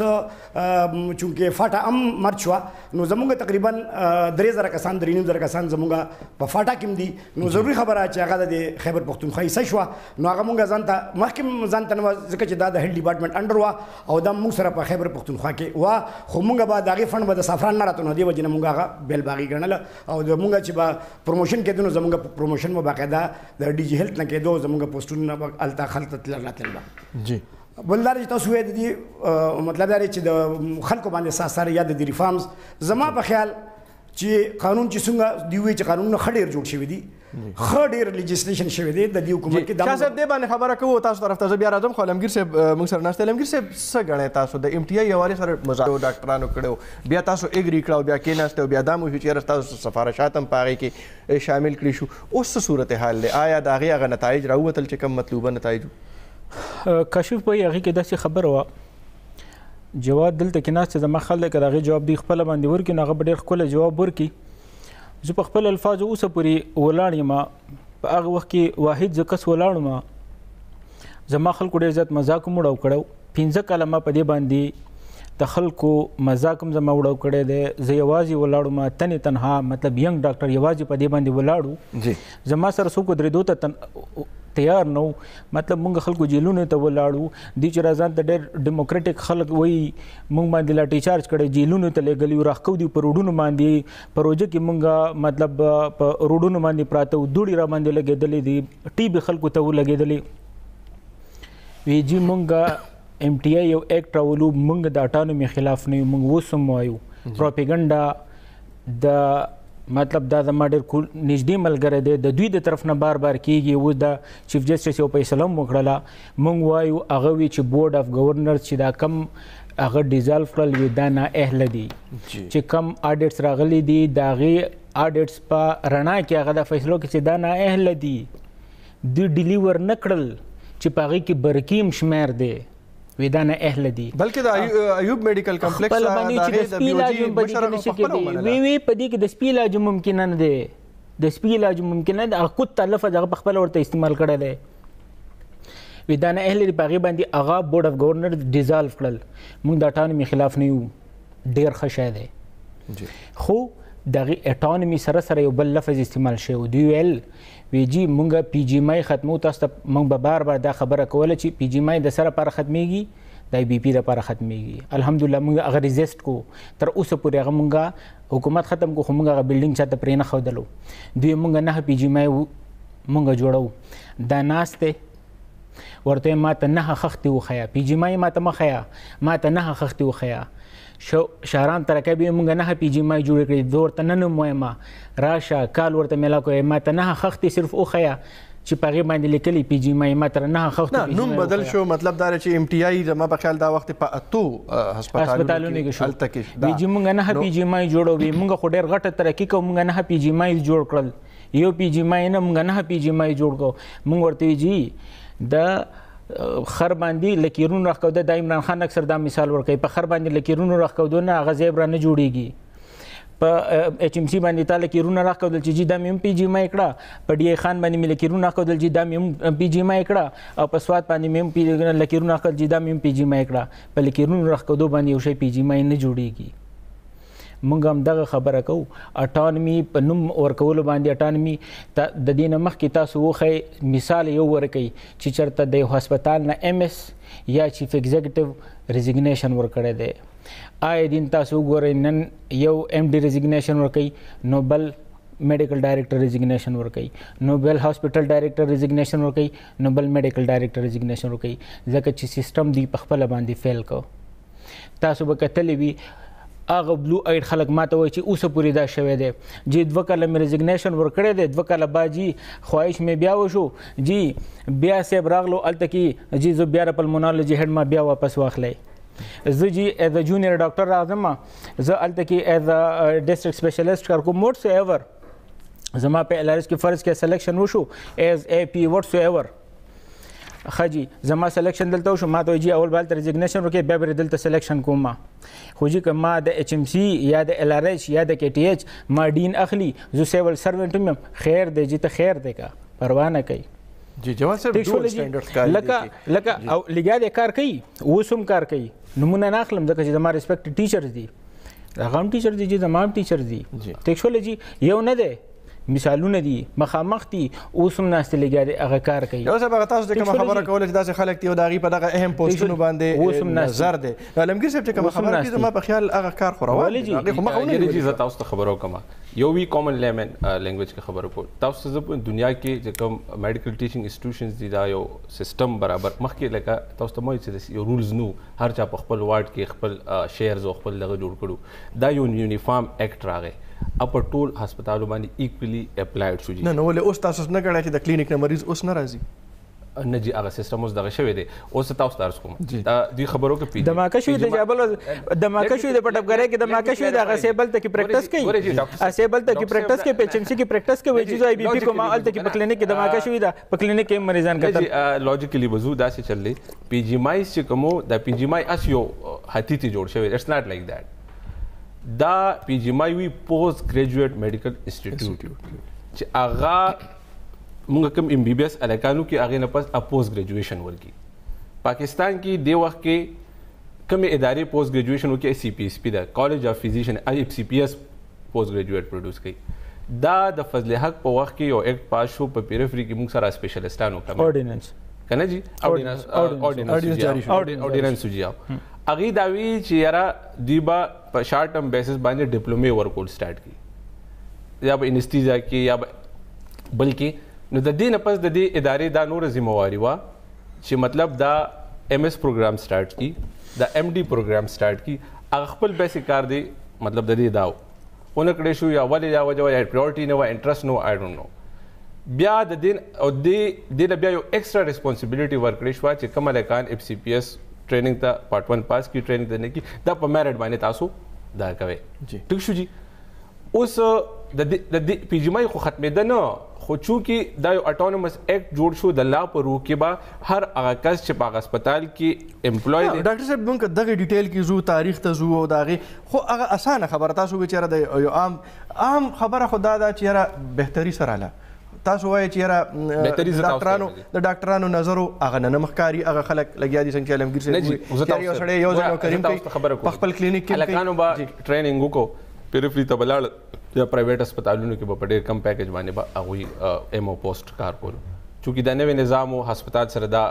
چونکې فاټا هم مرچ شوه نو زمونږ تقریبا 3,000 کسان 3,500 کسان زمونږ په فاټا کې هم دي. نو ضروري خبره چې هغه د خیبر پښتونخوا حصه شوه نو هغه مونږ ځان ته مخکې ځان ته نه ځکه چې دا د هیلث ډپارټمنټ انډر وه او دا مونږ سره په خیبر پښتونخوا کې وه. خو مونږ به د هغې فنډ به د سافران نه راته نو دې وجې نه مونږ هغه بیلباغي ګڼله او زمونږ چې به پروموشن کېدو نو زمونږ پروموشن به باقاعده د ډي جي هیلث نه کېدو، زمونږ پوسټونه به هلته خلک ته تلل راتلل به. جی بل دا چې تاسو وایئ د دې مطلب دا دی چې د خلکو باندې ساساره یا د دې ریفارمز زما په خیال چې قانون چې څنګه دی وایي چې قانونونه ښه ډېر جوړ شوي دي، ښه ډېر لیجسلیشن شوی دی د دې حکومت کې. شاه صاحب دې باندې خبره کوو تاسو طرف ته زه بیا راځم خو علمګیر صاحب موږ سره ناست. علمګیر صاحب څه ګڼئ تاسو د ایم ټي آی حوالې سره مذاکرات ډاکټرانو کړی بیا تاسو اګري کړه او بیا کېناست او بیا دا مو چې یاره تاسو سفارشات هم په هغې کې شامل کړي شو، اوس څه صورتحال دی؟ آیا د هغې هغه نتایج راووتل چې کوم مطلوبه نتایج؟ کاشف بھائی هغې کې داسې خبره وه جواد دلته کې ناست زما خیال دی که د هغې جواب دوی خپله باندې ورکړي نو هغه به ډېر ښکلی جواب ورکړي. زه په خپل الفاظو اوسه پورې ولاړ یم، په هغه وخت کې واحد زه کس ولاړ وم، زما خلکو ډېر زیات مذاق هم وړو کړی. 15 کاله ما په دې باندې د خلکو مذاق هم زما وړو کړی دی. زه یوازې ولاړ وم، تنې تنها مطلب ینګ ډاکټر یوازې په دې باندې ولاړو. زما سره څوک ودرېدو ته تیار نه و. مطلب مونږ خلکو جیلونو ته ولاړو، دوی چې راځان ته ډېر ډیموکریټک خلک وایي مونږ باندې لاټي چارج کړی، جیلونو ته لېږلي و، راښکو دي په روډونو باندې، په روژه کې مونږ مطلب په روډونو باندې پراته و، دوړې را باندې لګېدلې دي، ټي بي خلکو ته ولګېدلې. وی جي مونږ ایم ټي آی یو ایکټ راولو، مونږ د اټانومي خلاف نه یو، مونږ اوس هم وایو پروپیګنډا د مطلب دا زما ډېر نږدې ملګری دی، د دوی د طرف نه بار بار کېږي. اوس د چیف جسټس یو فیصله هم وکړله، موږ وایو هغه وی چې بورډ اف ګورنرز چې دا کم هغه ډیزالو کړل وي دا نااهله دي، چې کم آډیټس راغلي دي د هغې آډیټس په رڼا کې هغه د فیصلو کې چې دا نااهله دي دوی ډیلیور نه کړل چې په هغې کې برقي شمیر دی وی دا نااهله دي. بلکې د ایوب میډیکل کمپلیکس وی په دې کې د سپي علاج ممکنه نه دی، د سپي علاج ممکنه نه دی، هغه کود ته لفظ هغه پخپله ورته استعمال کړی دی. وی دا نااهله دي، په هغې باندې هغه بورډ اف ګورنر ډیزالو کړل. موږ د اټانومي خلاف نه یو، ډېر ښه شی دی. خو د هغې اټانومي سره یو بل لفظ استعمال شوی و، دوی ویل وی جی مونږ پی جی مای ختمو، تاسو ته مونږ به بار بار دا خبره کوله چې پی جی مای د سره لپاره ختمیږي، د بی پی لپاره ختمیږي. الحمدلله مونږ هغه ریزیسټ کو، تر اوسه پورې هغه مونږ حکومت ختم کو، خو مونږ هغه بلډینګ چاته پرې نه ښودلو. دوی مونږ 9 پی جی مای مونږ جوړو، دا ناست دی ورته ما ته 9 خښتې وښیه، پی جی مای ما ته مه ښیه، ما ته 9 خښتې وښیه. شهرام ترکه به مونږ 9 پی جی مای جوړ کړي، زه ورته نه وایم راشه کال ورته میلا کوی، ما ته 9 خښتې صرف وښیه چې په هغې باندې لیکلي پی جی مای، ما ته 9 خښتې نوم بدل شو. مطلب دا چې ایم ټي آی زما په خیال دا وخت په 8 هسپتالونو کې شو. پی جی مونږ 9 پی جی مای جوړوي، مونږ خو ډېر غټه ترقي کوو، مونږ 9 پی جی مای جوړ کړل، یو پی جی مای نه مونږ 9 پی جی مای جوړ کړو. مونږ ورته وی د خر باندې لکیرونو راښکوده، د عمران خان اکثر دا مثال ورکوي، په خر باندې لکیرونو راښکودو نه هغه ذیب را نه جوړېږي. په ایچ ام سی باندې تعالی کیرونه راکودل چې دا مې پی جی ما کړه په ډی خان باندې مې کیرونه راکودل چې دا مې پی جی ما کړه او په سواد باندې مې پی کیرونه راکودل چې دا مې پی جی ما کړه په کیرونه راکودو باندې یو شی پی جی ما نه جوړیږي مونږ هم دغه خبره کوو اټانومي په نوم ورکولو باندې اټانومي د دې نه مخکې تاسو وښی مثال یو ورکوي چې چېرته د یو هسپتال نه ایم ایس یا چیف ایگزیکټیو ریزیګنیشن ورکړی دی آیا دین تاسو وګورئ نن یو ایم ډي ریزیګنیشن ورکوي نو بل میډیکل ډایرکټر ریزیګنیشن ورکوي نو بل هاسپټل ډایرکټر ریزیګنیشن ورکوي نو بل میډیکل ډایرکټر ریزیګنیشن ورکوي ځکه چې سیستم دی په خپله باندې فیل کو تاسو به کتلی وي هغه بلو ایډ خلک ماته وایي چې اوسه پورې دا شوی دی جی 2 کاله مې ریزیګنیشن ورکړی دی 2 کاله بعد جی خواهش مې بیا وشو جی بیا صاحب راغلو هلته کې جی زه بیا د پلمونالوجي هیډ ما بیا واپس واخلی زه جی ایز ا جونیئر ډاکټر راځم زه هلته کې ایز ا ډسټرکټ سپیشلیسټ کار کوم وټس ایور زما په ال آر ایس کې فرض کې سلیکشن وشو ایز ای پی وټس ایور خجی زما سلیکشن دلته وشو ما ته جی اول بال ته ریزیګنیشن وکړي بیا به دلته سلیکشن کوم خو جی که ما د ایچ ام سی یا د ال آر ایچ یا د کی ټی ایچ ما ډین اخلي زه سیول سروینټ یم خیر دی جی ته خیر دی کا پروا نه کوي جی جواد صاحب ډول سټانډرډ کار لکه او لګیا د کار کوي اوسم کار کوي نمونه نه اخلم ځکه چې زما ریسپیکټ ټیچرز دي هغه هم ټیچر دي جی زما هم ټیچر دي ټیکسولوجي یو نه دی مثالونه دي مخامخ دي اوس هم ناستې لګیا دی هغه کار کوي یو څه به تاسو د کومه خبره کوله چې داسې خلک دي او د هغې په دغه اهم پوسټونو باندې نظر دی علمګیر صاحب چې کومه خبره کوي زما په خیال هغه کار خو روان دی هغې خو مخه ونه نیولې زه تاسو ته خبره وکړم یو وی کامن لیمن لینګویج کې خبره کول تاسو ته په دنیا کې چې کوم میډیکل ټیچینګ انسټیټیوشنز دي دا یو سیستم برابر مخکې لکه تاسو ته مو چې یو رولز نو هر چا په خپل وارډ کې خپل شیرز او خپل دغه جوړ کړو دا یو یونیفارم ایکټ راغی په ټول هسپتالو باندې ایکولی اپلایډ شو جی نه ولې اوس تاسو نه کړی چې د کلینیک نه مریض اوس نه راځي نه جی هغه سیستم اوس دغه شوی دی اوس تاسو تاسو کوم دا دوی خبرو کې دماکه شوی د جابل دماکه شوی د پټبګری کې دماکه شوی د هغه سیبل ته کې پریکټس کوي سیبل ته کې پریکټس کوي پیچنسي کې پریکټس کوي چې آی بی پی کوم الته کې په کلینیک کې دماکه شوی دا په کلینیک کې مریضان کتل لوجیکلی وضو داسې چللی پی جی مای چې کوم د پی جی مای اس یو هتیتی جوړ شوی اټس ناٹ لایک دیٹ دا پی جی مای وی پوسټ ګریجویټ میډیکل انسټیټیوټ چې هغه مونږ کوم ام بی بی ایس الکانو کې هغې نه پس پوسټ ګریجویشن ورکي پاکستان کې دی وخت کې کومې ادارې پوسټ ګریجویشن ورکي سی پی ایس پی ده کالج اف فزیشن ایف سی پی ایس پوسټ ګریجویټ پروډوس کوي دا د فضل حق په وخت کې یو ایکټ پاس شو په پیریفري کې مونږ سره سپیشلیسټانو کم اورډیننس کنه جی اورډیننس جی هغې دا وی چې یاره دوی به په شارټ ټرم بیسس باندې ډپلومې ورکول سټارټ کړي یا به انستیزیا کې یا به بل کې نو د دې نه پس د دې ادارې دا نوره ذمہواري وه چې مطلب دا ایم ایس پروګرام سټارټ کړي دا ایم ډي پروګرام سټارټ کړي هغه خپل بیسک کار دی مطلب د دې دا ونه کړی شو یا ولې دا وجه یا پریورټي نه وه انټرسټ نو آی ډونټ نو بیا د دې او دې نه بیا یو ایکسټرا ریسپانسبلټي ورکړی شوه چې کوم هلکان اف سی پی ایس ټریننګ ته پارت 1 پاس کی ټریننګ ته نه کی دا په میرټ باندې تاسو دا کوي ټیک شو جی اوس د پی جی مای خو ختمېده نه خو چونکې دا یو اټونومس ایکټ جوړ شو د لا په روح کې به هر هغه کس چې په هغه هسپتال کې امپلوی دی ډاکټر صاحب موږ دغه ډیټیل کې زو تاریخ ته زو او د هغې خو هغه اسانه خبره تاسو وایئ چې یاره د یو عام خبره خو دا ده چې یاره بهتري سره له تاسو وایئ چې یاره د ډاکټرانو نظر هغه نه مخکاري هغه خلک لګیا دي څنګه چې علمګیر صاحب یو سړی یو ځای کریم کوي په خپل کلینیک کې هلکانو به ټریننګ وکړو پیریفري ته به لاړل یا پرایویټ هسپتالونو کې به په ډېر کم پیکیج باندې به هغوی ایم او پوسټ کار کولو چونکې دا نوی نظام و هسپتال سره دا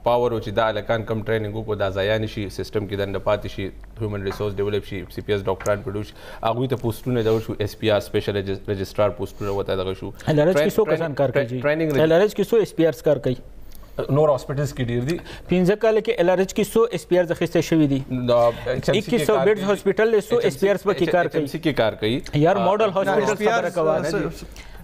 پاور و چې دا هلکان کم ټریننګ وکړو دا ضایع نه شي سیسټم کې دنده پاتې شي هیومن ریسورس ډیولپ شي سی پی ایس ډاکټران پروډوس شي هغوی ته پوسټونه دغه شو ایس پی آر سپیشل رجسټرار پوسټونه ورته دغه شو ال آر ایچ کې څو کسان کار کوي ال آر ایچ کې څو ایس پی آرز کار کوي نور هاسپټلز کې ډیر دي 15 کال کې ال آر ایچ کې 100 ایس پی آرز اخیسته شوی دي 2100 بیډ هاسپټل له 100 ایس پی آرز په کې کار کوي کې کار کوي یار ماډل هاسپټل خبره کوي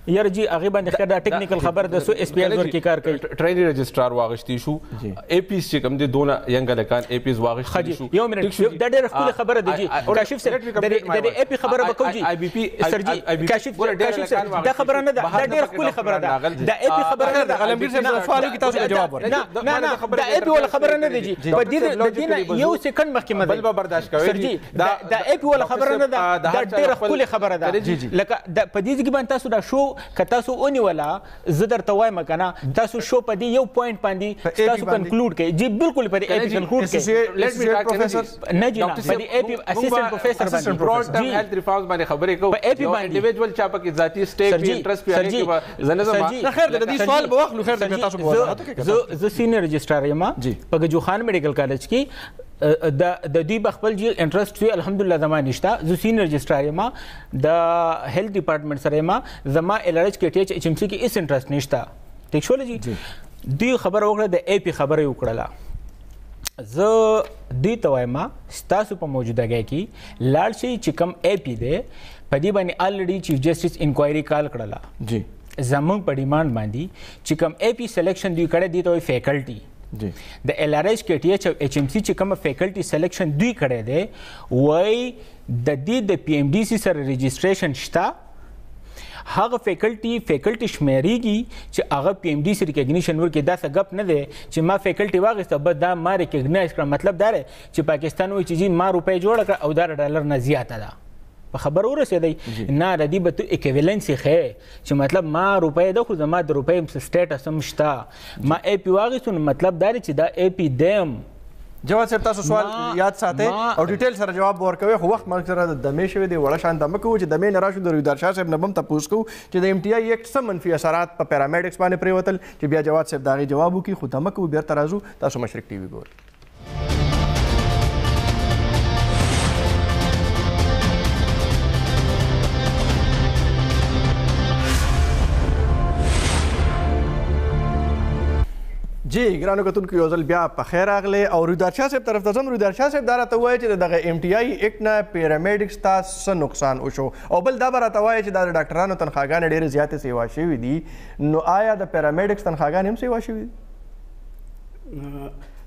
یار جی هغه باندې خیر دا ټیکنیکل خبر د سو اس پی ایل ور کې کار کوي ټریننګ رجسترار واغشتي شو اے پی چې کوم دي دونه ینګ لکان اے پی واغشتي شو یو منټ دا ډېر خپل خبره دی جی کاشف سره د اے پی خبره وکړو جی آی بی پی سر جی کاشف دا خبره نه ده دا ډېر خپل خبره ده دا اے پی خبره نه ده علمگیر صاحب سوال کی تاسو جواب ورکړئ نه دا اے پی ولا خبره نه دی جی په دې یو سکند مخکې مده بل برداشت کوي سر جی دا اے پی ولا خبره نه ده دا ډېر خپل خبره ده لکه په دې کې باندې تاسو دا شو ک تاسو اونې ولا زه درته وایم کنه تاسو شو په دې یو پوینټ باندې تاسو کنکلود کړئ جی بالکل په دې اے پی کنکلود کړئ لیټ می ټاک پروفیسر نه جی نه په دې اے پی اسسټنټ پروفیسر باندې براډ ټرم هیلث ریفارمز باندې خبرې کوو په اے پی باندې انډیویډوال چا پکې ذاتی سټیک پی انټرست پی هغه کې زنه خیر د دې سوال به واخلو خیر د تاسو په وضاحت کې زه سینیئر رجسټرار یم په جوخان میډیکل کالج کې د دوی بخپل جی انټرست وی الحمدلله زما نشته زه سینیئر رجسټرار یم د هیلث ډپارټمنټ سره یم زما ال ار ایچ کې ټی ایچ ایچ ام سی کې اس انټرست نشته ټیک شول جی دوی خبر وکړه د اے پی خبره وکړه زه دوی ته وایم ستاسو په موجودګۍ کې لاړ شي چې کم اے پی دی په دې باندې الریډي چیف جسټس انکوایري کال کړله جی زمونږ په ډیمانډ باندې چې کم اے پی سلیکشن دوی کړی دی ته فیکلټي جی د ال ار ایچ کې ټی ایچ او ایچ ام سی چې کوم فیکلټي سلیکشن دوی کړی دی وای د دې د پی ام ډي سی سره رجسټریشن شته هغه فیکلټي شمیرېږي چې هغه پی ام ډي سی ریکګنیشن ورکړي دا څه ګپ نه دی چې ما فیکلټي واغېسته بس دا ما ریکګنایز کړه مطلب دا دی چې پاکستان وایي چې جی ما روپۍ جوړه کړه او دا ډالر نه زیاته ده په خبر ورسېدی نه د دې به تو اکویلنسي ښیې چې مطلب ما روپۍ ده خو زما د روپۍ سټیټس هم شته ما اے پی واغېستو نو مطلب دا دی چې دا اے پی دیم جواد صاحب تاسو سوال یاد ساتئ او ډیټیل سره جواب ورکوي خو وخت مرګ سره د دمې شوی دی وړه شان دمه کوو چې دمې نه راشو د رویدار شاه صاحب نه به هم تپوس کوو چې د ایم ټي آی ایکټ څه منفي اثرات په پیرامیډکس باندې پرېوتل چې بیا جواد صاحب د هغې جواب وکړي خو دمه کوو بیرته راځو تاسو مشرق ټي وي ګورئ جی ګرانو کتونکو یو ځل بیا په خیر راغلی او رویدار شاه صاحب طرف ته ځم رویدار شاه صاحب دا راته وایي چې دغه ایم ټي آی ایکټ نه پیرامیډکس ته څه نقصان وشو او بل دا به راته وایي چې دا د ډاکټرانو تنخواګانې ډېرې زیاتې سیوا شوي دي نو آیا د پیرامیډکس تنخواګانې هم سیوا شوي دي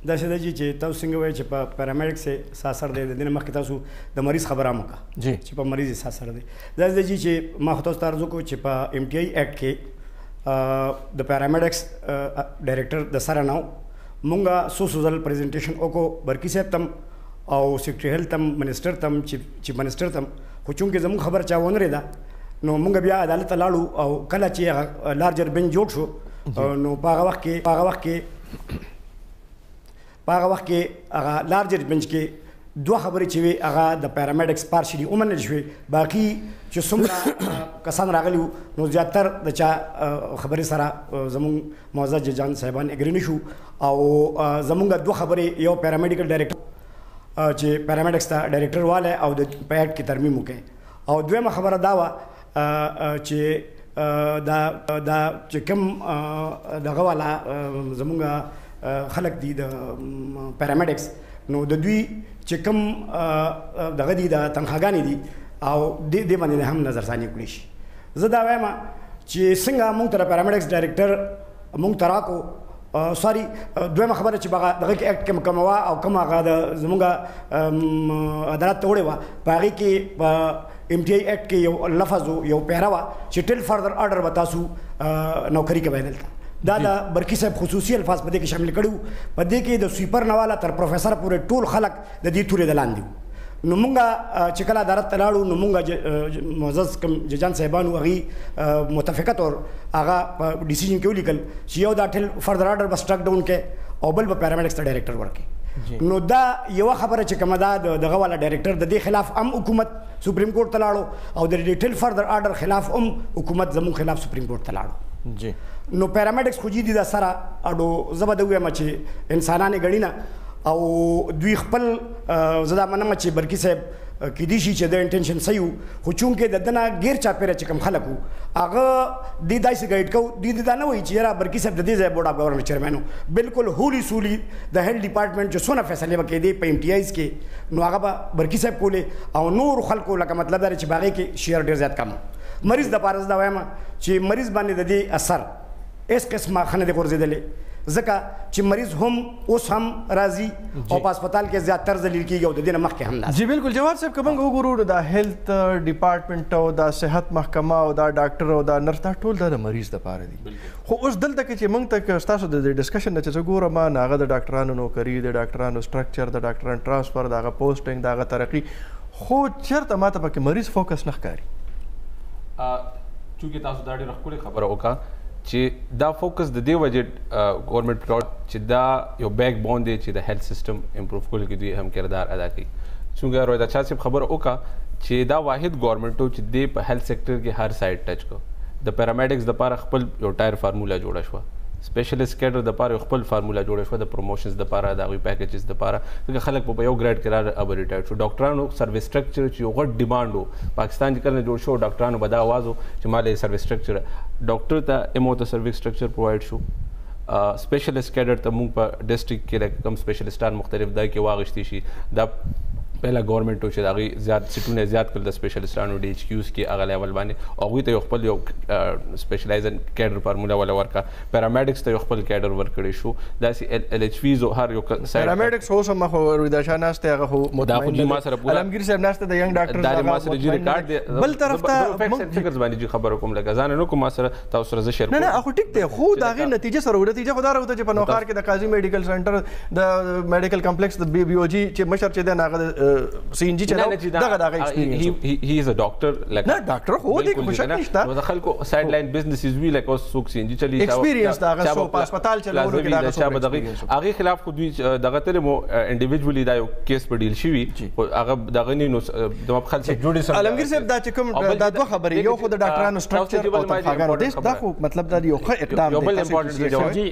داسې ده چې تاسو څنګه وایي چې په پیرامیډکس څه اثر دی د دې نه مخکې تاسو د مریض خبره هم وکړه جی چې په مریض څه اثر دی داسې ده چې ما خو تاسو ته عرض وکړو چې په ایم ټي آی ایکټ کې د پیرامیډکس ډایرکټر د سره نه مونږه څو ځل پریزنټیشن وکړو برکي صاحب تم او سیکرټري هیلث تم منسټر تم چیف منسټر تم خو چونکې زموږ خبر چا ونه رېده نو مونږ بیا عدالت ته لاړو او کله چې هغه لارجر بینچ جوړ شو نو په هغه وخت کې هغه لارجر بینچ کې دوه خبرې چې وي هغه د پیرامیډکس پارشلي ومنل شوې باقي چې څومره کسان راغلي نو زیاتر د چا خبرې سره زموږ معزز ججان صاحبان اګري نه شو او زموږ دوه خبرې یو پیرامیډیکل ډایرکټر چې پیرامیډکس ته ډایرکټر والی او د پیډ کې ترمیم وکړي او دویمه خبره دا وه چې دا چې کوم دغه والا زموږ خلک دي د پیرامیډکس نو د دوی چې کوم دغه دي د تنخواګانې دي او دې باندې هم نظرثاني وکړي شي زه دا وایم چې څنګه موږ ته د پیرامیډکس ډایرکټر موږ ته راکړو سوري دویمه خبره چې دغه کې اکټ کې کومه وه او کومه هغه د زموږ عدالت ته وړې وه په هغې کې په ایم ټي آی ایکټ کې یو لفظ یو پیره وه چې ټل فردر آرډر به تاسو نوکري کوئ دلته دا د برکي صاحب خصوصي الفاظ په دې کې شامل کړي په دې کې د سویپر نه والا تر پروفیسر پورې ټول خلک د دې تورې د لاندې وو نو مونږ چې کله عدالت ته لاړو نو مونږ معزز کوم ججان صاحبانو هغې متفقه طور هغه په ډیسیژن کې ولیکل چې یو دا ټل فردر آرډر به سټرک ډاون کې او بل به پیرامیډکس ته ډایرکټر ورکړي نو دا یوه خبره چې کومه ده دغه والا ډایرکټر د دې خلاف هم حکومت سپریم کورټ ته لاړو او د ټل فردر آرډر خلاف هم حکومت زموږ خلاف سپریم کورټ ته لاړو جی نو پیرامیډکس خو جی دي دا سره اډو زه به د ووایم چې انسانان یې ګڼي نه او دوی خپل زه دا منم چې برکي صاحب کیدای شي چې د انټینشن صحیح وو خو چونکې د ده نه غیر چاپېره چې کوم خلک وو هغه دې داسې ګایډ کوو دوی دا نه وایي چې یاره برکي صاحب د دې ځای بورډ اف ګورنر چیرمین وو بالکل هولي سولي د هیلث ډپارټمنټ چې څونه فیصلې به کېدې په ایم ټي آیز کې نو هغه به برکي صاحب کولې او نور خلکو لکه مطلب دا چې په هغې کې شیر ډېر زیات کم مریض د پاره دا وایم چې مریض باندې د دې اثر اس قسمه خنه د ورزيدلې ځکه چې مریض هم اوس هم راځي او په هسپتال کې زیاتره ځلې کېږي او د دې نه مخکې هم نه. جی بالکل جواد صاحب که موږ وګورو د هیلث ډپارټمنټ او د صحت محکمه او د ډاکټر او د نرس دا ټول د مریض دپاره دي خو اوس دلته کې چې موږ ته ستاسو د ډسکشن نه چې زه ګورم نو هغه د ډاکټرانو نوکري د ډاکټرانو سټرکچر د ډاکټرانو ټرانسفر د هغه پوسټینګ د هغه ترقي خو چېرته ماته پکې مریض فوکس نه ښکاري. چونکې تاسو دا ډېره ښکلې خبره وکړه چې دا فوکس د دې وجې ګورنمنټ پلاټ چې دا یو بیک بون دی چې د هیلث سیستم امپروو کولو کې دوی هم کردار ادا کوي. څنګه رویدا شاه صاحب خبره وکړه چې دا واحد ګورنمنټ و چې د په هیلث سیکټر کې هر سایډ ټچ کو. د پیرامیډکس دپاره خپل یو ټایر فارموله جوړه شوه، سپیشلیست کیډر دپاره یو خپل فارموله جوړه شوه د پروموشنز دپاره د هغوی پیکیجز دپاره ځکه خلک په یو ګریډ کې اب ریټایرډ شو. ډاکټرانو سروس سټرکچر چې یو غټ ډیمانډ و پاکستان چې کله جوړ شو ډاکټرانو به دا آواز و چې ما له سروس سټرکچر ډاکټر ته ایمو ته سروس سټرکچر پرووایډ شو، سپیشلیست کیډر ته موږ په ډسټرکټ کې کم سپیشلیستان مختلف ځای کې واغشتي شي. دا پهلا گورنمنٹ چې هغوی زیات سیټونه زیات کړل د سپیشلیستانو ډي ایچ کیوز کې هغه لیول باندې هغوی ته یو خپل یو سپیشلایزن کیډر فارموله ولا ورکړه. پیرامیډکس ته یو خپل کیډر ورکړی شو. داسې ال ایچ ویز هر یو پیرامیډکس اوس هم خو رویدا شاه ناسته هغه خو مطمئن دی ما سره پورا علمگیر صاحب ناسته د ینګ ډاکټر دا ما سره جی ریکارډ دی بل طرف ته فکرز باندې جی خبر کوم لګا ځان نو کوم ما سره تاسو سره شیر نه خو ټیک دی خو دا غي نتیجه سره نتیجه خو دا راوته چې په نوخار کې د قاضي میډیکل سنټر د میډیکل کمپلیکس د بي او جي چې مشر چې د ناغه سی ان جی دغه ایکسپیرینس هی از ا ډاکټر لکه نه ډاکټر خو دی کوم شک نشته نو د خلکو سایډ لاین بزنس از وی لکه اوس سوک سي ان جی چلی ایکسپیرینس دا غو په هسپتال چلولو کې دا شابه دغه هغه خلاف خو دوی دغه تل مو انډیویډوالي دا یو کیس په ډیل شوی هغه دغه نو د مخالف جوړی سره علمگیر صاحب دا چې کوم دا دوه خبرې یو خو د ډاکټرانو سټرکچر او تفاګر دا خو مطلب دا یو ښه اقدام دی. یو بل امپورټنت جی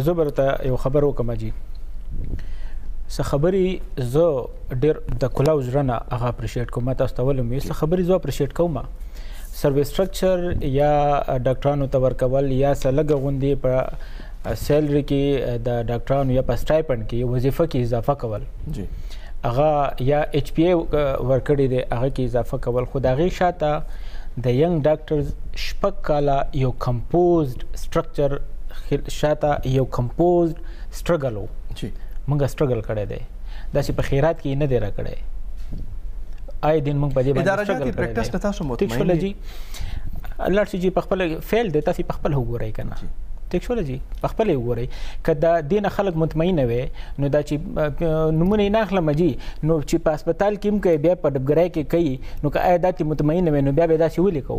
زه برته یو خبر وکم جی څه خبرې زه ډېر د کلاو زړه نه هغه اپریشیټ کوم تاسو ته ولوم څه خبرې زه اپریشیټ کوم سروس سټرکچر یا ډاکټرانو ته ورکول یا څه لږه غوندې په سیلري کې د ډاکټرانو یا په سټایپنډ کې وظیفه کې اضافه کول جی هغه یا ایچ پی ای ورکړی دی هغه کې اضافه کول خو د هغې شاته د ینګ ډاکټرز شپږ کاله یو کمپوزډ سټرکچر شاته یو کمپوزډ سټرګل و جی مونږه سټرګل کړی دی داسې په خیرات کې نه دی راکړی آی دین مونږ په دې باندې ادارجاتي پریکټس ته تاسو مطمئن ټیک شول جی الله شي جی په خپل فیل دی تاسو په خپل وګورئ کنه ټیک شول جی په خپل وګورئ کدا دین خلک مطمئن وي نو دا چې نمونه نه اخلم جی نو چې په هسپتال کې هم کوي بیا په ډبګرای کې کوي نو که آیات مطمئن وي نو بیا به دا څه ولیکو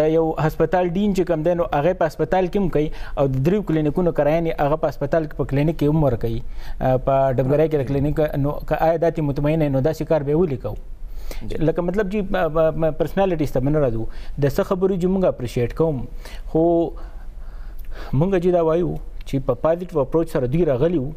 دا یو هسپتال دین چې کم دی نو هغه په هسپتال کې هم کوي او د دریو کلینیکونو کرایني هغه په هسپتال کې په کلینیک کې هم ور کوي په ډبګرای کې کلینیک نو که آیات مطمئن نو دا شکار به ولیکو لکه مطلب جی پرسنالټیز ته من راځو د څه خبرې چې موږ اپریشیټ کوم خو مونږ چې دا وایو چې په پازیټیو اپروچ سره دوی راغلی وو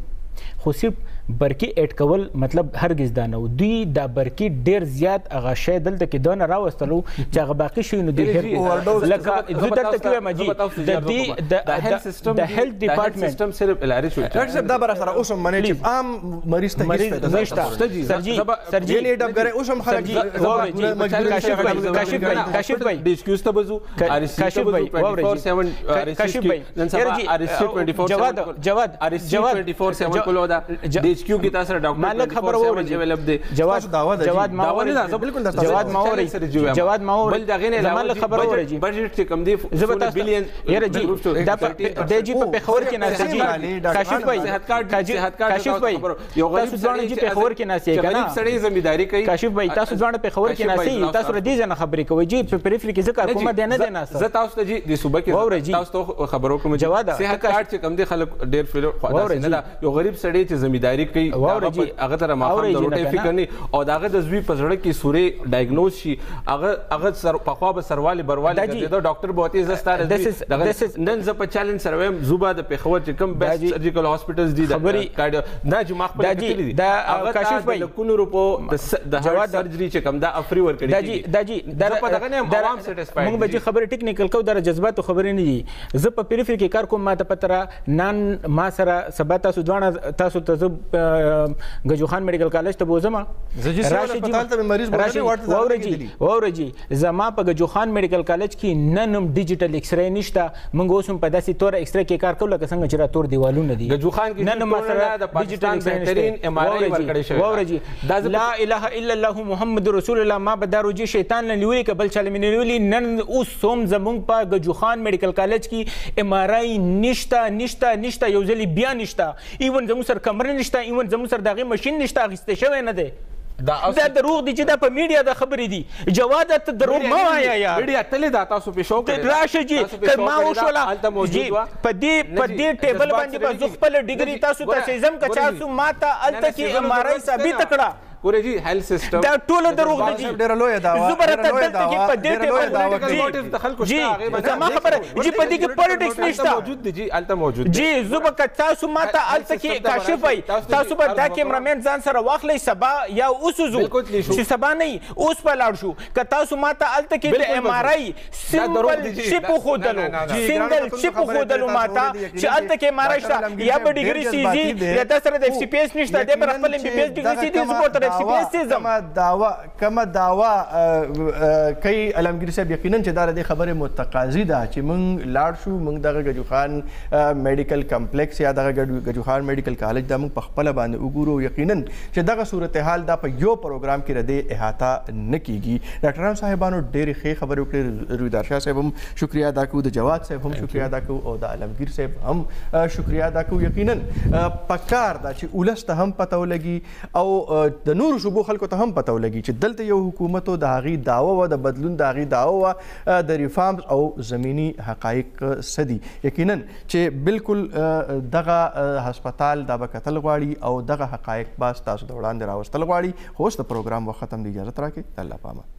خو صرف برکی اډ کول مطلب هرگز دا نه و دوی دا برکی ډیر زیات هغه شی دلته کې دونه راوستلو چې هغه باقي شي نو دوی لکه زه دلته کې وایم جی د دې د هیلث ډپارټمنټ سیستم صرف الاري شو ډاکټر صاحب دا بر سره اوس هم منی چې عام مریض ته هیڅ سرجی نه ډب غره اوس هم خلک کاشف بھائی ډیسکیوز ته بزو کاشف بھائی 24/7 نن سبا RSC 24/7 کولو دا HQ کی تاسو ډاکټر مالک خبر وره ډیولپ دی جواد ماوري جواد ماوري بل دغه نه مالک خبر وره جی بجټ چې کم دی زبر بلین یره جی د جی په خبر کې ناس جی کاشف بھائی کاشف بھائی یو غریب تاسو ځان جی په خبر کې ناس یې کنه سړی ځمېداري کوي کاشف بھائی تاسو ځان په خبر کې ناس یې تاسو ردی ځنه خبرې کوي جی په پریفری کې ذکر کومه دی نه دی ناس زه تاسو ته جی د صوبه کې تاسو ته خبرو کوم جواد صحت کارت چې کم دی خلک ډیر فیلو نه یو غریب سړی چې ځمېداري کوي هغه تر ما هم د روټي فکر نه او داغه د زوی په زړه کې سوري ډایګنوز شي هغه سر په خوا به سرواله برواله د ډاکټر بوتي زستاره نن ز په چیلنج سره زوبا د پیښور چې کوم بیسټ سرجیکل هاسپټلز دي د کارډیو نه چې مخ په کتلی دي دا کاشف بھائی د کونو روپو د جواد سرجری چې کوم دا افری ور کړی دا جی دا په دغه نه عوام سټیسفاید موږ به خبره ټیکنیکل کو در جذبات خبرې نه دي ز په پریفری کې کار کوم ما ته پتره نن ما سره سبا تاسو ځوان تاسو ته ګجو خان میډیکل کالج ته بوزم واورجی زما په ګجو خان میډیکل کالج کې نن هم ډیجیټل ایکس رې نشته موږ اوس هم په داسې تور ایکس رې کې کار کوو لکه څنګه چې را تور دیوالونه دي ګجو خان کې نن مسله د پاکستان بهترین ام آر آی ورکړی شوی واورجی لا اله الا الله محمد رسول الله ما به داروجي شیطان نه نیولې کبل چل مې نیولې نن اوس سوم زمونږ په ګجو خان میډیکل کالج کې ام آر آی نشته یو ځلې بیا نشته ایون زموږ سره کمره نشته ایون زموږ سره دغه ماشين نشته اخیسته شوی نه دی دا دروغ دي چې دا په میډیا د خبرې دي جواد ته دروغ ما وایا یار میډیا تلې دا تاسو په شو کې راشه جی ما وشولا جی په دې ټیبل باندې په خپل ډیګري تاسو ته سیزم کا تاسو ماته الته کې ام آر آی ثابت کړه ګورې جی هیلث سیستم دا ټول دروغ دي ډېر لوی دا زبرت دلته کې په دې ټیبل د خلکو شته زما خبره جی په دې کې پالیټکس نشته موجود دي جی الته موجود جی زوبک تاسو ماته الته کې کاشف وي تاسو به دا کیمرامین ځان سره واخلې سبا یا اوسوزو چې سبا نه اوس په لاړ شو که تاسو ماته الته کې د ام آر آی سیمبل چپ خودلو سنگل چپ خودلو ماته چې الته کې ام آر آی شته یا به ډیګري سیزي یا د سره د اف سی پی اس نشته د پر خپل ام بي پی اس ډیګري سیزي سپورټ کما داوا کوي علمگیر صاحب یقینا چې دا د خبره متقاضی ده چې موږ لاړ شو موږ دغه ګجو خان میډیکل کمپلیکس یا دغه ګجو خان میډیکل کالج د موږ په خپل باندې وګورو یقینا چې دغه صورتحال دا په یو پروګرام کې رده احاطه نه کیږي ډاکټرانو صاحبانو ډېرې ښې خبرې وکړې رویدار شاه صاحب هم شکریا ادا کوو د جواد صاحب هم شکریا ادا کوو او د علمگیر صاحب هم شکریا ادا کوو یقینا پکار دا چې ولس ته هم پته ولګي او د نورو صوبو خلکو ته هم پته ولګي چې دلته یو حکومت او د هغې دعوه وه د بدلون د هغې دعوه وه د ریفارمز او زمینی حقایق څه دي یقینا چې بالکل دغه هسپتال دا به کتل غواړي او دغه حقایق به ستاسو د وړاندې راوستل غواړي خو اوس د پروګرام وخت ختم دی اجازه راکړئ د الله په امان